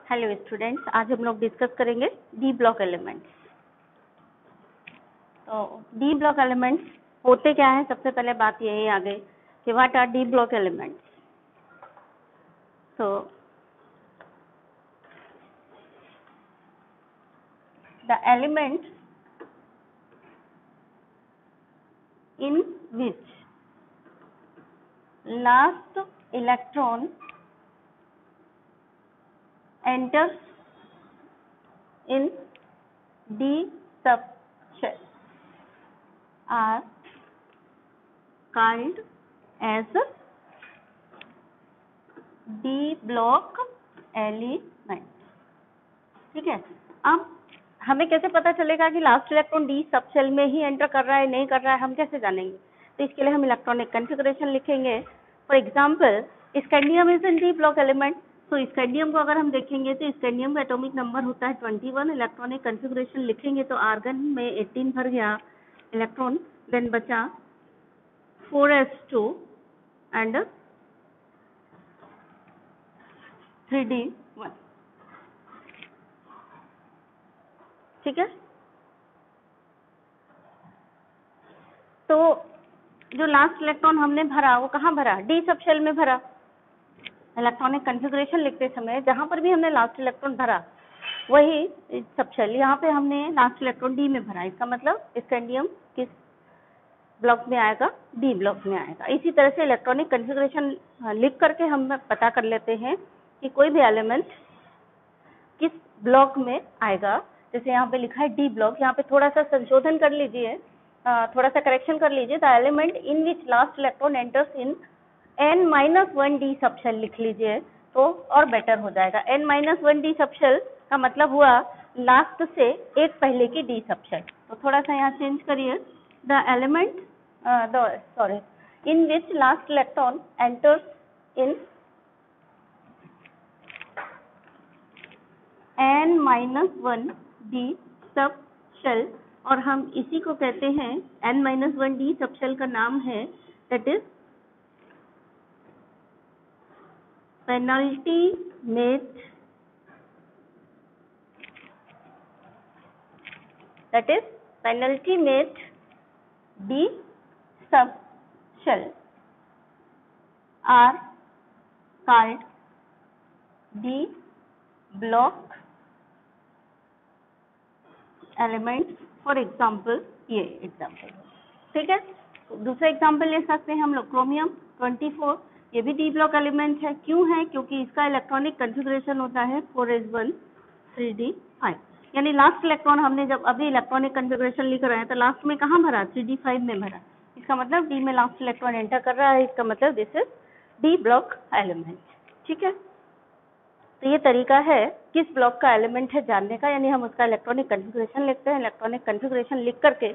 Hello students, आज हम लोग डिस्कस करेंगे डी ब्लॉक एलिमेंट्स। तो डी ब्लॉक एलिमेंट्स होते क्या है, सबसे पहले बात यही आ गई कि what are d block elements. तो the elements in which last electron enters in d subshell are called as d block element। ठीक है, अब हमें कैसे पता चलेगा कि last electron d subshell में ही एंटर कर रहा है नहीं कर रहा है, हम कैसे जानेंगे? तो इसके लिए हम इलेक्ट्रॉनिक कॉन्फ़िगरेशन लिखेंगे। For example scandium is an D block element. तो स्कैंडियम को अगर हम देखेंगे तो स्कैंडियम का एटॉमिक नंबर होता है 21। इलेक्ट्रॉनिक कॉन्फ़िगरेशन लिखेंगे तो आर्गन में 18 भर गया इलेक्ट्रॉन, देन बचा 4s2 एंड 3d1। ठीक है, तो जो लास्ट इलेक्ट्रॉन हमने भरा वो कहाँ भरा? डी सब शेल में भरा। इलेक्ट्रॉनिक कॉन्फ़िगरेशन लिखते समय जहां पर भी हमने लास्ट इलेक्ट्रॉन भरा वही सब शेल, यहाँ पे हमने लास्ट इलेक्ट्रॉन डी में भरा। इसका मतलब स्कैंडियम किस ब्लॉक में आएगा? डी ब्लॉक में आएगा। इसी तरह से इलेक्ट्रॉनिक कॉन्फ़िगरेशन लिख करके हम पता कर लेते हैं कि कोई भी एलिमेंट किस ब्लॉक में आएगा। जैसे यहाँ पे लिखा है डी ब्लॉक, यहाँ पे थोड़ा सा संशोधन कर लीजिए, थोड़ा सा करेक्शन कर लीजिए। The element in which last electron enters in n-1 d subshell लिख लीजिए तो और बेटर हो जाएगा। n-1 डी सब शेल का मतलब हुआ लास्ट से एक पहले की डी सब शेल। तो थोड़ा सा यहाँ चेंज करिए। The element in which last electron enters in n-1 d subshell, और हम इसी को कहते हैं n-1 डी सब शेल का नाम है that is penultimate, that is penultimate D sub shell are called D block elements। for example ये एग्जाम्पल, ठीक है। दूसरा एग्जाम्पल ले सकते हैं हम लोग क्रोमियम 24। ये भी डी ब्लॉक एलिमेंट है। क्यों है? क्योंकि इसका इलेक्ट्रॉनिक कॉन्फ़िगरेशन होता है 4s1 3d5। यानी लास्ट इलेक्ट्रॉन हमने जब अभी इलेक्ट्रॉनिक कॉन्फ़िगरेशन लिख रहे हैं तो लास्ट में कहाँ भरा? 3d5 में भरा। इसका मतलब डी में लास्ट इलेक्ट्रॉन एंटर कर रहा है, इसका मतलब this is D block element. ठीक है, तो ये तरीका है किस ब्लॉक का एलिमेंट है जानने का, यानी हम उसका इलेक्ट्रॉनिक कॉन्फ़िगरेशन लिखते हैं। इलेक्ट्रॉनिक कॉन्फ़िगरेशन लिख करके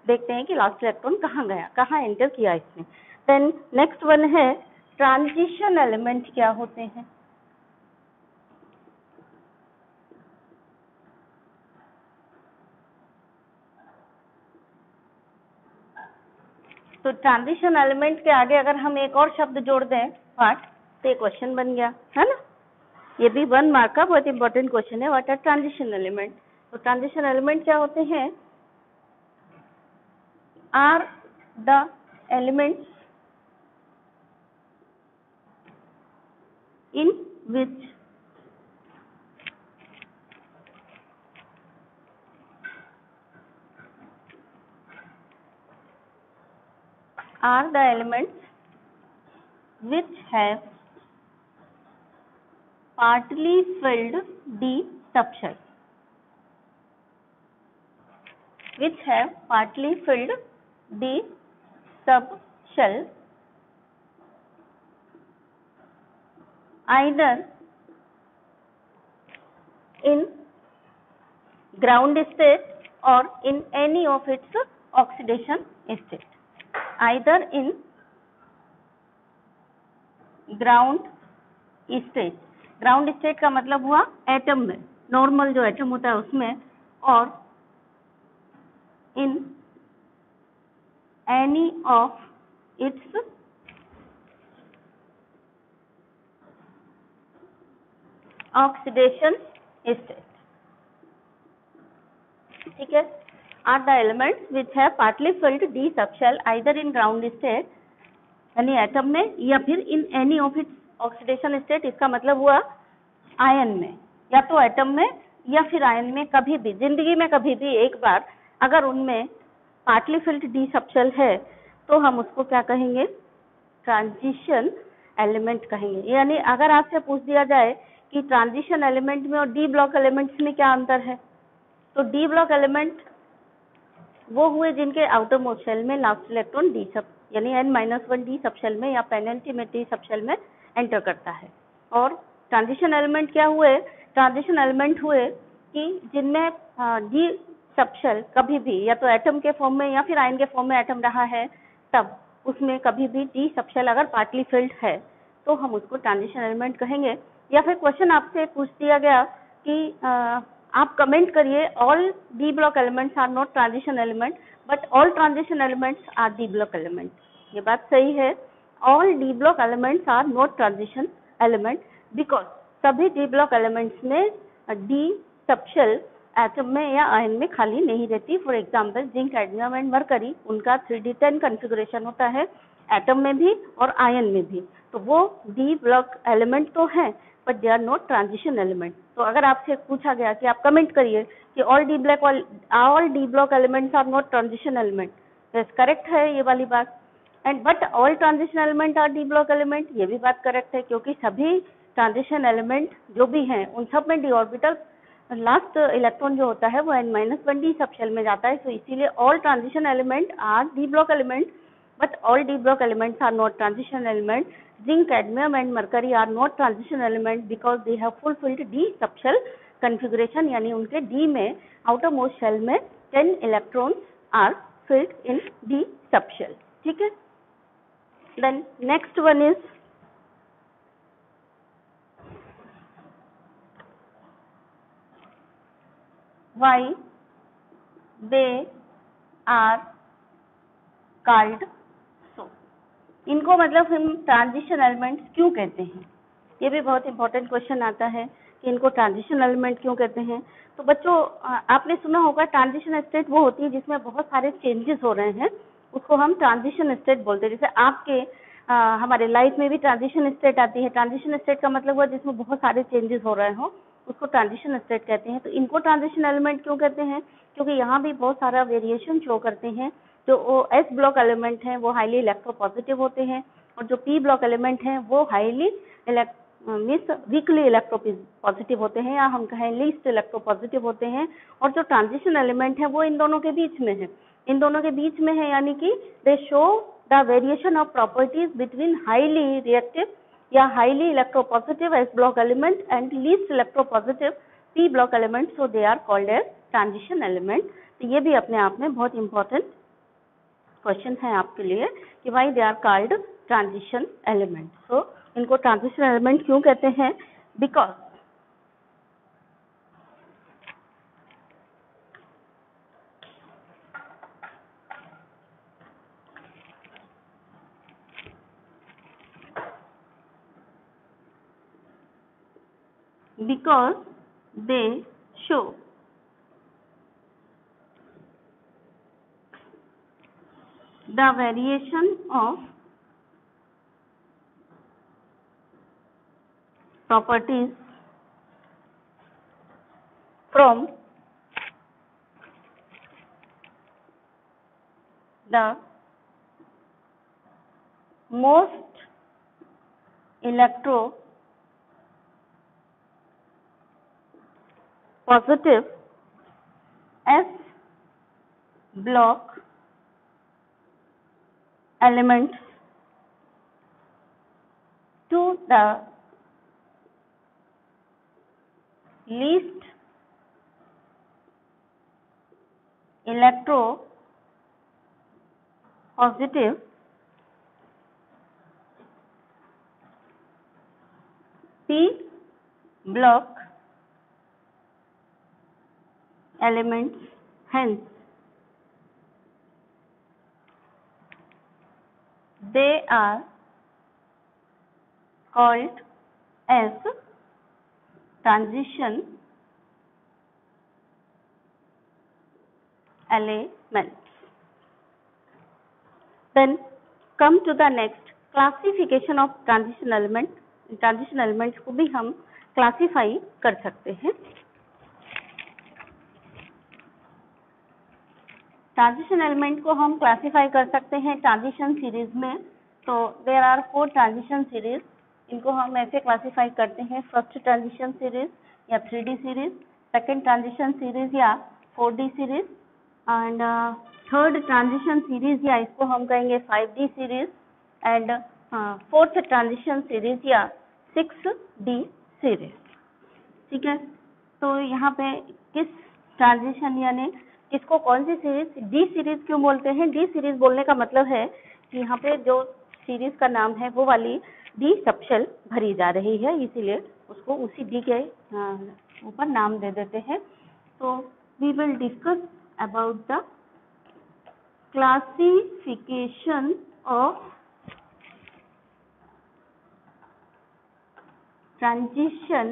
देखते हैं कि लास्ट इलेक्ट्रॉन कहाँ गया, कहाँ एंटर किया इसने। देन नेक्स्ट वन है ट्रांजिशन एलिमेंट क्या होते हैं। तो ट्रांजिशन एलिमेंट के आगे अगर हम एक और शब्द जोड़ दें व्हाट, तो ये क्वेश्चन बन गया है ना। ये भी 1 मार्क का बहुत इंपॉर्टेंट क्वेश्चन है, व्हाट आर ट्रांजिशन एलिमेंट। तो ट्रांजिशन एलिमेंट क्या होते हैं? Are the elements in which are the elements which have partly filled D subshell, which have partly filled D subshell either in ground state or in any of its oxidation state। either in ground state, ground state का मतलब हुआ atom में, normal जो atom होता है उसमें, और in any of its oxidation state, ठीक है, are the elements which have partly filled d subshell either in ground state यानी एटम में या फिर in any of its oxidation state. इसका मतलब हुआ आयन में, या तो एटम में या फिर आयन में, कभी भी जिंदगी में कभी भी एक बार अगर उनमें पार्टली फिल्ड डी सबशेल है तो हम उसको क्या कहेंगे, ट्रांजिशन एलिमेंट कहेंगे। यानी अगर आपसे पूछ दिया जाए कि ट्रांजिशन एलिमेंट में और डी ब्लॉक एलिमेंट्स में क्या अंतर है, तो डी ब्लॉक एलिमेंट वो हुए जिनके आउटर मोस्ट शेल में लास्ट इलेक्ट्रॉन डी सब यानी n-1 डी सबशेल में या पेनल्टीमेट डी सबशेल में एंटर करता है। और ट्रांजिशन एलिमेंट क्या हुए, ट्रांजिशन एलिमेंट हुए कि जिनमें डी सबशेल कभी भी या तो एटम के फॉर्म में या फिर आयन के फॉर्म में एटम रहा है, तब उसमें कभी भी डी सबशेल अगर पार्टली फिल्ड है तो हम उसको ट्रांजिशन एलिमेंट कहेंगे। या फिर क्वेश्चन आपसे पूछ दिया गया कि आप कमेंट करिए all d block elements are not transition element but all transition elements are d block element. ये बात सही है, all d block elements are not transition element because सभी डी ब्लॉक एलिमेंट्स में डी सबशेल एटम में या ion में खाली नहीं रहती। For example zinc, cadmium and mercury, उनका 3d10 कॉन्फ़िगरेशन होता है एटम में भी और आयन में भी, तो वो डी ब्लॉक एलिमेंट तो है but they are not transition element. तो अगर आपसे पूछा गया कि आप कमेंट करिए कि all d block elements are not transition element, yes correct है ये वाली बात, and but all transition element are d block element, ये भी बात करेक्ट है, क्योंकि सभी ट्रांजिशन एलिमेंट जो भी हैं उन सब में डी ऑर्बिटल लास्ट इलेक्ट्रॉन जो होता है वो n-1 डी सबशेल में जाता है। तो इसीलिए all transition element are d block element but all d block elements are not transition element. Zinc, cadmium and mercury are not transition element because they have fulfilled d subshell configuration, यानी उनके d में outermost shell में 10 electrons are filled in d subshell, ठीक है। Then next one is why they are called so। इनको मतलब हम transition elements क्यों कहते हैं, ये भी बहुत इंपॉर्टेंट क्वेश्चन आता है कि इनको ट्रांजिशन एलिमेंट क्यों कहते हैं। तो बच्चों आपने सुना होगा ट्रांजिशन स्टेट वो होती है जिसमें बहुत सारे चेंजेस हो रहे हैं, उसको हम ट्रांजिशन स्टेट बोलते हैं। जैसे आपके हमारे लाइफ में भी ट्रांजिशन स्टेट आती है, ट्रांजिशन स्टेट का मतलब हुआ जिसमें बहुत सारे चेंजेस हो रहे हो, उसको ट्रांजिशन स्टेट कहते हैं। तो इनको ट्रांजिशन एलिमेंट क्यों कहते हैं, क्योंकि यहाँ भी बहुत सारा वेरिएशन शो करते हैं। जो एस ब्लॉक एलिमेंट हैं वो हाईली इलेक्ट्रोपॉजिटिव होते हैं और जो पी ब्लॉक एलिमेंट हैं वो हाईली वीकली इलेक्ट्रोपॉजिटिव होते हैं, या हम कहें लीस्ट इलेक्ट्रोपॉजिटिव होते हैं। और जो ट्रांजिशन एलिमेंट है वो इन दोनों के बीच में है, इन दोनों के बीच में है, यानी कि they show the variation of properties between highly reactive या highly electropositive s block element and least electropositive p block element, so they are called as transition element. तो ये भी अपने आप में बहुत इंपॉर्टेंट क्वेश्चन है आपके लिए कि why they are called transition element. So इनको ट्रांजिशन एलिमेंट क्यों कहते हैं, because they show the variation of properties from the most electropositive S block elements to the least electropositive P block elements, hence they are called as transition elements. Then come to the next classification of transition element. Transition elements को भी हम classify कर सकते हैं। Transition element को हम classify कर सकते हैं ट्रांजिशन सीरीज में। तो देयर आर 4 ट्रांजिशन सीरीज, इनको हम ऐसे क्लासीफाई करते हैं, फर्स्ट ट्रांजिशन सीरीज या 3D series, second transition series या 4D series, and third transition series या इसको हम कहेंगे 5D series, and fourth transition series या 6D सीरीज। ठीक है, तो यहाँ पे किस ट्रांजिशन यानी किसको कौन सी सीरीज, डी सीरीज क्यों बोलते हैं? डी सीरीज बोलने का मतलब है कि यहाँ पे जो सीरीज का नाम है वो वाली डी सबशेल भरी जा रही है, इसीलिए उसको उसी डी के ऊपर नाम दे देते हैं। तो we will discuss about the classification of transition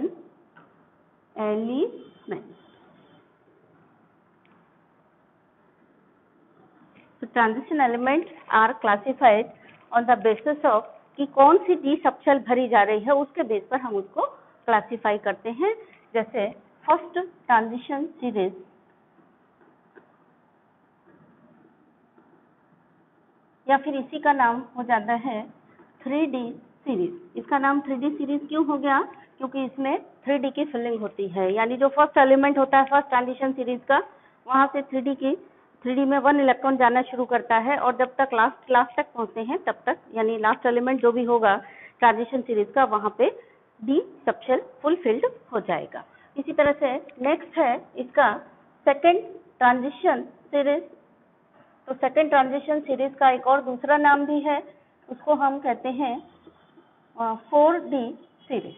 elements. So transition elements are classified on the basis of कि कौन सी डी सबशेल भरी जा रही है, उसके बेस पर हम उसको क्लासीफाई करते हैं। जैसे फर्स्ट ट्रांजिशन सीरीज या फिर इसी का नाम हो जाता है 3D सीरीज। इसका नाम 3D सीरीज क्यों हो गया? क्योंकि इसमें 3D की फिलिंग होती है, यानी जो फर्स्ट एलिमेंट होता है फर्स्ट ट्रांजिशन सीरीज का, वहां से 3D में 1 इलेक्ट्रॉन जाना शुरू करता है और जब तक लास्ट तक पहुंचते हैं तब तक, यानी लास्ट एलिमेंट जो भी होगा ट्रांजिशन सीरीज का, वहां पे डी सबशेल फुलफिल्ड हो जाएगा। इसी तरह से नेक्स्ट है इसका सेकेंड ट्रांजिशन सीरीज। तो सेकेंड ट्रांजिशन सीरीज का एक और दूसरा नाम भी है, उसको हम कहते हैं 4D सीरीज।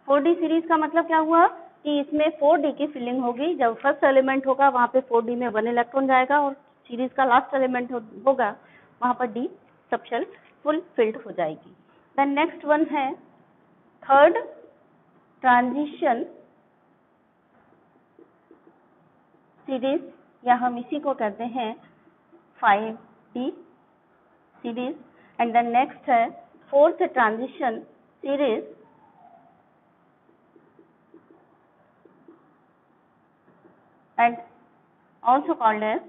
4D सीरीज का मतलब क्या हुआ कि इसमें 4D की फिलिंग होगी। जब फर्स्ट एलिमेंट होगा वहां पे 4D में 1 इलेक्ट्रॉन जाएगा और सीरीज का लास्ट एलिमेंट होगा वहां पर डी सबशेल फुल फिल्ड हो जाएगी। देन नेक्स्ट वन है थर्ड ट्रांजिशन सीरीज या हम इसी को कहते हैं 5D series. And then next है fourth transition series and also called as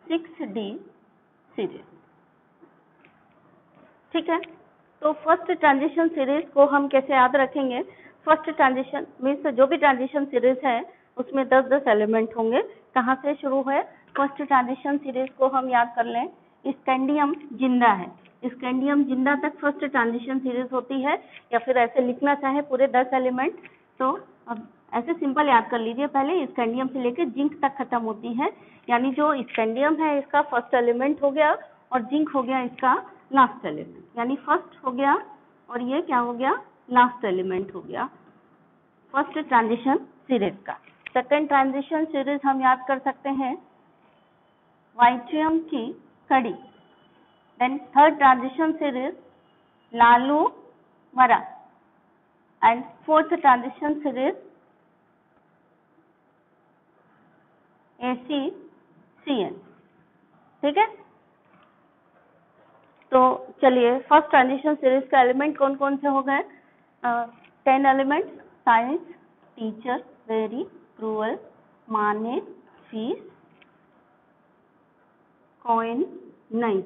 6D series. ठीक है, तो फर्स्ट ट्रांजिशन सीरीज को हम कैसे याद रखेंगे? फर्स्ट ट्रांजिशन मीन्स जो भी ट्रांजिशन सीरीज है उसमें 10-10 एलिमेंट होंगे। कहाँ से शुरू है? फर्स्ट ट्रांजिशन सीरीज को हम याद कर लें, स्कैंडियम जिंदा है, स्कैंडियम जिंदा तक फर्स्ट ट्रांजिशन सीरीज होती है, या फिर ऐसे लिखना चाहे पूरे 10 एलिमेंट तो अब ऐसे सिंपल याद कर लीजिए, पहले स्कैंडियम से लेकर जिंक तक खत्म होती है, यानी जो स्कैंडियम है इसका फर्स्ट एलिमेंट हो गया और जिंक हो गया इसका लास्ट एलिमेंट, यानी फर्स्ट हो गया और ये क्या हो गया? लास्ट एलिमेंट हो गया फर्स्ट ट्रांजिशन सीरीज का। सेकेंड ट्रांजिशन सीरीज हम याद कर सकते हैं वाइट्रियम की कड़ी। Then third transition series Lalu मरा and fourth transition series ACCN। ठीक है, तो चलिए फर्स्ट ट्रांजिशन सीरीज का एलिमेंट कौन कौन से हो गए? 10 element, science, teacher, very, cruel, माने, फीस, कॉइन, नहीं,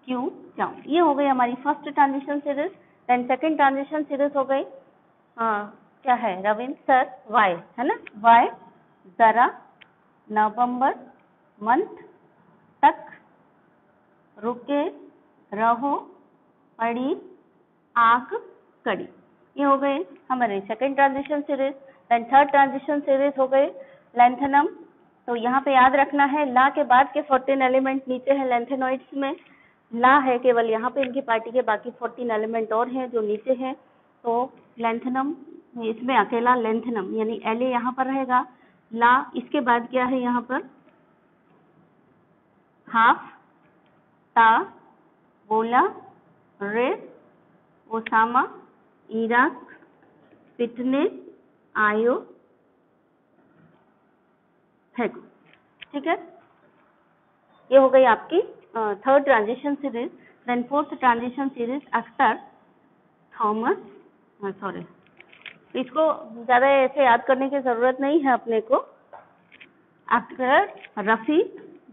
क्यों, जाऊं, ये हो गई हमारी first transition series. Then second transition series हो गई क्या है? रविंद्र सर, वाई है ना, वाई, जरा, नवंबर, मंथ, तक, रुके, रहो, पड़ी, आग, कड़ी, ये हो गए हमारे second transition series. Then third transition series हो गई लेंथेनम। तो यहाँ पे याद रखना है ला के बाद के 14 एलिमेंट नीचे है लेंथेनॉइड्स में, ला है केवल यहाँ पे इनकी पार्टी के, बाकी 14 एलिमेंट और हैं जो नीचे हैं। तो लेंथेनम इसमें अकेला लेंथेनम यानी एल यहाँ पर रहेगा, ला इसके बाद क्या है यहाँ पर? हाफ, ता, बोला, रेस, ओसामा, इराक, पिटने आयो है। ठीक है, ये हो गई आपकी third transition series. Then fourth transition series after Thomas, sorry इसको ज़्यादा ऐसे याद करने की ज़रूरत नहीं है अपने को। आफ्टर रफी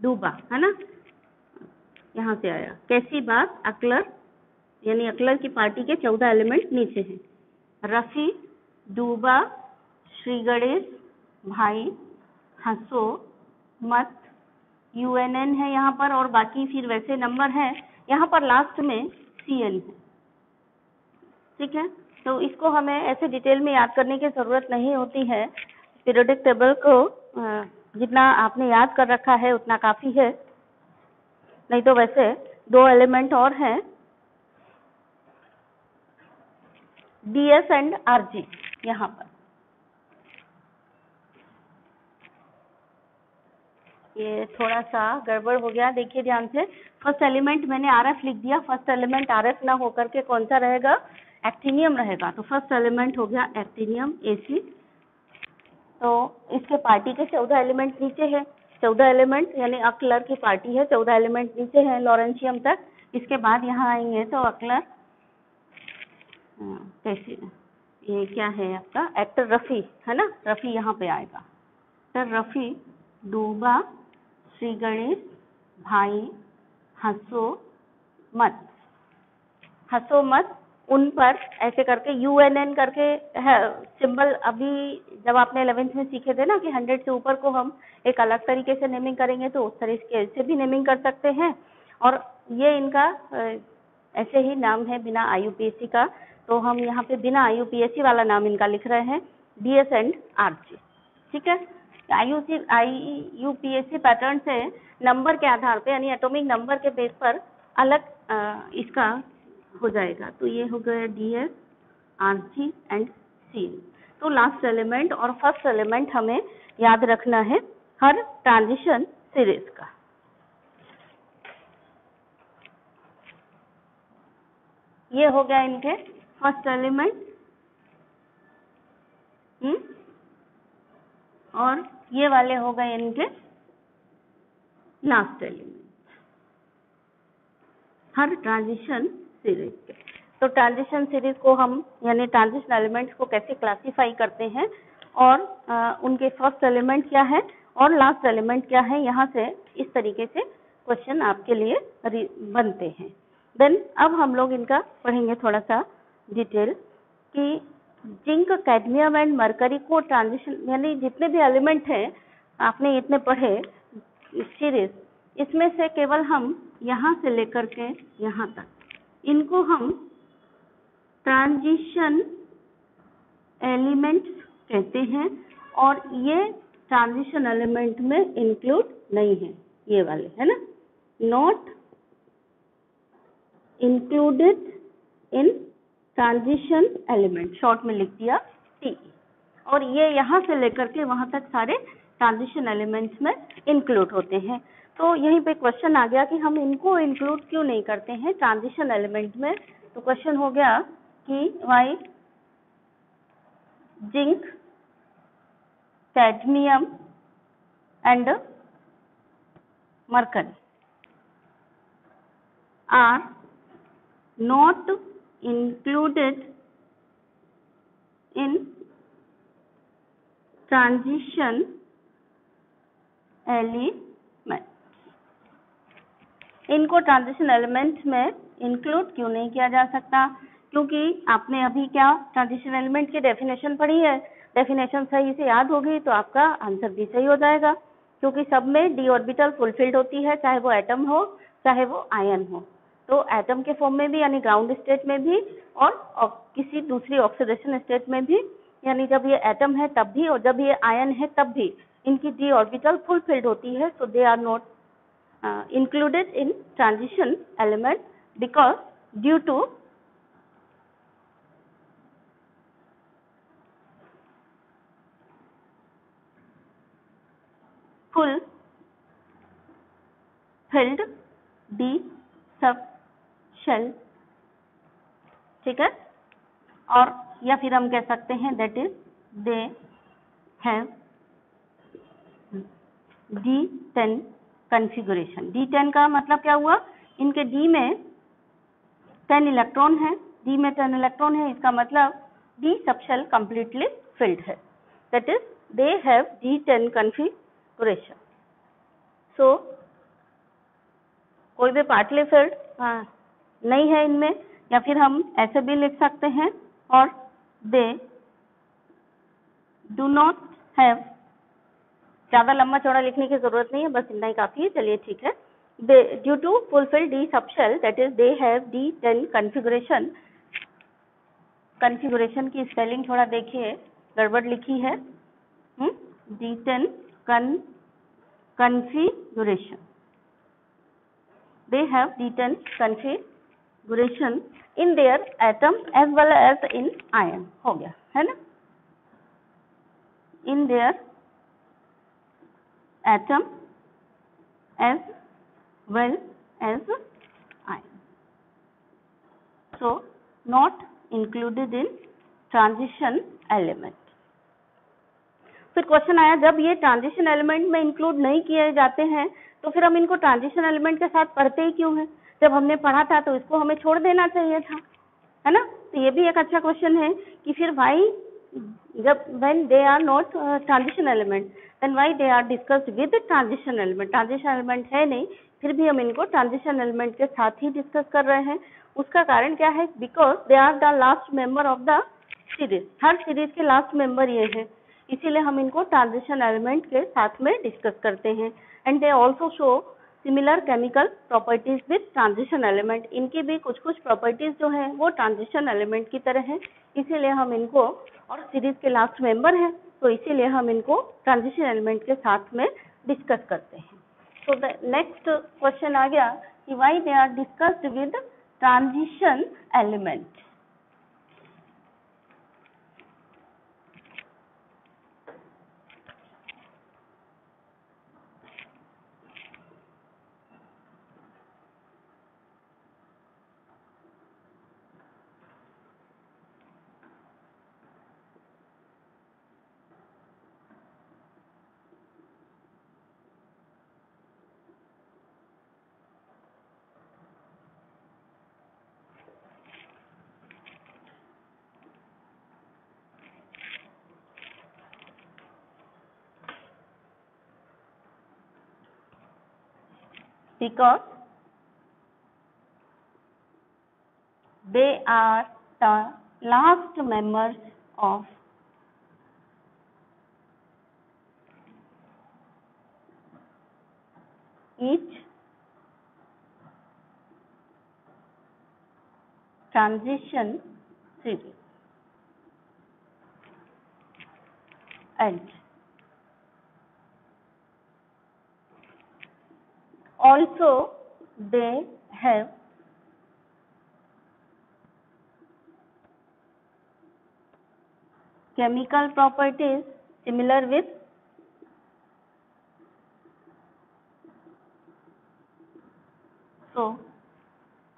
डूबा, है ना, यहाँ से आया। कैसी बात, अकलर, यानी अकलर की पार्टी के 14 एलिमेंट नीचे हैं। रफी डूबा, श्री गणेश, भाई, हंसो मत, UNN है यहाँ पर, और बाकी फिर वैसे नंबर है। यहाँ पर लास्ट में CN है। ठीक है, तो इसको हमें ऐसे डिटेल में याद करने की ज़रूरत नहीं होती है। पीरियोडिक टेबल को जितना आपने याद कर रखा है उतना काफ़ी है। नहीं तो वैसे 2 एलिमेंट और हैं, DS एंड RG। यहाँ पर ये थोड़ा सा गड़बड़ हो गया, देखिए ध्यान से। फर्स्ट एलिमेंट मैंने RF लिख दिया। फर्स्ट एलिमेंट RF ना होकर के कौन सा रहेगा, एक्टिनियम रहेगा। तो फर्स्ट एलिमेंट हो गया एक्टिनियम AC। तो इसके पार्टी के 14 एलिमेंट नीचे है। 14 एलिमेंट यानी अकलर की पार्टी है, 14 एलिमेंट नीचे है लॉरेंशियम तक। इसके बाद यहाँ आएंगे तो अकलर, कैसे, ये क्या है आपका एक्टर रफ़ी, है ना, रफ़ी यहाँ पे आएगा। तो रफ़ी डूबा, श्री गणेश, भाई, हंसो मत। हंसो मत, उन पर ऐसे करके UNN करके है सिंबल। अभी जब आपने 11th में सीखे थे ना कि 100 से ऊपर को हम एक अलग तरीके से नेमिंग करेंगे, तो उस तरीके से भी नेमिंग कर सकते हैं। और ये इनका ऐसे ही नाम है बिना IUPAC का, तो हम यहाँ पे बिना IUPAC वाला नाम इनका लिख रहे हैं, DS एंड RG। ठीक है, IUPAC पैटर्न से नंबर के आधार पे यानी एटॉमिक नंबर के बेस पर अलग इसका हो जाएगा। तो ये हो गया DS, RG एंड CN। तो लास्ट एलिमेंट और फर्स्ट एलिमेंट हमें याद रखना है हर ट्रांजिशन सीरीज का। ये हो गया इनके फर्स्ट एलिमेंट, और ये वाले हो गए इनके लास्ट एलिमेंट हर ट्रांजिशन सीरीज के। तो ट्रांजिशन सीरीज को हम यानी ट्रांजिशन एलिमेंट्स को कैसे क्लासिफाई करते हैं, और उनके फर्स्ट एलिमेंट क्या है और लास्ट एलिमेंट क्या है, यहाँ से इस तरीके से क्वेश्चन आपके लिए बनते हैं। देन अब हम लोग इनका पढ़ेंगे थोड़ा सा डिटेल कि जिंक, कैडमियम एंड मरकरी को ट्रांजिशन यानी जितने भी एलिमेंट हैं आपने इतने पढ़े सीरीज, इसमें से केवल हम यहाँ से लेकर के यहाँ तक इनको हम ट्रांजिशन एलिमेंट्स कहते हैं। और ये ट्रांजिशन एलिमेंट में इंक्लूड नहीं है, ये वाले, है ना, not included in transition element, short में लिख दिया TE। और ये यहाँ से लेकर के वहाँ तक सारे ट्रांजिशन एलिमेंट्स में इंक्लूड होते हैं। तो यहीं पे क्वेश्चन आ गया कि हम इनको इंक्लूड क्यों नहीं करते हैं ट्रांजिशन एलिमेंट में। तो क्वेश्चन हो गया कि why zinc, cadmium and mercury are not included in transition element। इनको ट्रांजिशन एलिमेंट में इंक्लूड क्यों नहीं किया जा सकता, क्योंकि आपने अभी क्या ट्रांजिशन एलिमेंट की डेफिनेशन पढ़ी है। डेफिनेशन सही से याद होगी तो आपका आंसर भी सही हो जाएगा, क्योंकि सब में d ऑर्बिटल फुलफिल्ड होती है, चाहे वो एटम हो चाहे वो आयन हो। तो एटम के फॉर्म में भी यानी ग्राउंड स्टेट में भी, और किसी दूसरी ऑक्सीडेशन स्टेट में भी, यानी जब ये एटम है तब भी और जब ये आयन है तब भी इनकी d ऑर्बिटल फुलफिल्ड होती है। So they are not included in transition element because due to fulfilled d subshell. ठीक है, और या फिर हम कह सकते हैं that is they have D10 configuration. D10 का मतलब क्या हुआ, इनके D में 10 इलेक्ट्रॉन है, D में 10 इलेक्ट्रॉन है, इसका मतलब D सबशेल कंप्लीटली फिल्ड है, that is they have D10 configuration. So कोई भी पार्टली फिल्ड नहीं है इनमें, या फिर हम ऐसे भी लिख सकते हैं, और दे डू नॉट हैव, ज्यादा लंबा चौड़ा लिखने की जरूरत नहीं है, बस इतना ही काफी है, चलिए ठीक है। They due to fulfill D subshell that is they have D10 configuration. Configuration की स्पेलिंग थोड़ा देखिए, गड़बड़ लिखी है। D10 configuration, they have D10 configuration in their atom as well as in ion, हो गया है ना, in their atom as well as ion, so not included in transition element। फिर क्वेश्चन आया, जब ये ट्रांजिशन एलिमेंट में इंक्लूड नहीं किए जाते हैं तो फिर हम इनको ट्रांजिशन एलिमेंट के साथ पढ़ते ही क्यों हैं? जब हमने पढ़ा था तो इसको हमें छोड़ देना चाहिए था, है ना। तो ये भी एक अच्छा क्वेश्चन है कि फिर व्हाई, जब when they are not transition element then why they are discussed with transition element. Transition element है नहीं, फिर भी हम इनको ट्रांजिशन एलिमेंट के साथ ही डिस्कस कर रहे हैं। उसका कारण क्या है, because they are the last member of the series, हर सीरीज के लास्ट मेंबर ये है, इसीलिए हम इनको ट्रांजिशन एलिमेंट के साथ में डिस्कस करते हैं। And they also show similar chemical properties with transition element, इनकी भी कुछ कुछ प्रॉपर्टीज जो है वो ट्रांजिशन एलिमेंट की तरह है, इसीलिए हम इनको, और सीरीज के लास्ट मेंबर हैं तो इसीलिए हम इनको ट्रांजिशन एलिमेंट के साथ में डिस्कस करते हैं। तो द नेक्स्ट क्वेश्चन आ गया कि why they are discussed with transition element. Because they are the last members of each transition series, and also they have chemical properties similar with so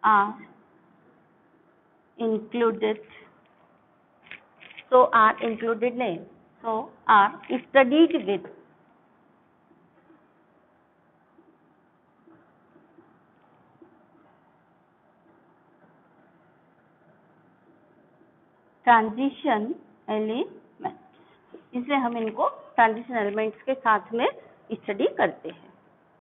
are included नहीं, so are studied with transition elements, इसलिए हम इनको transition elements के साथ में study करते हैं।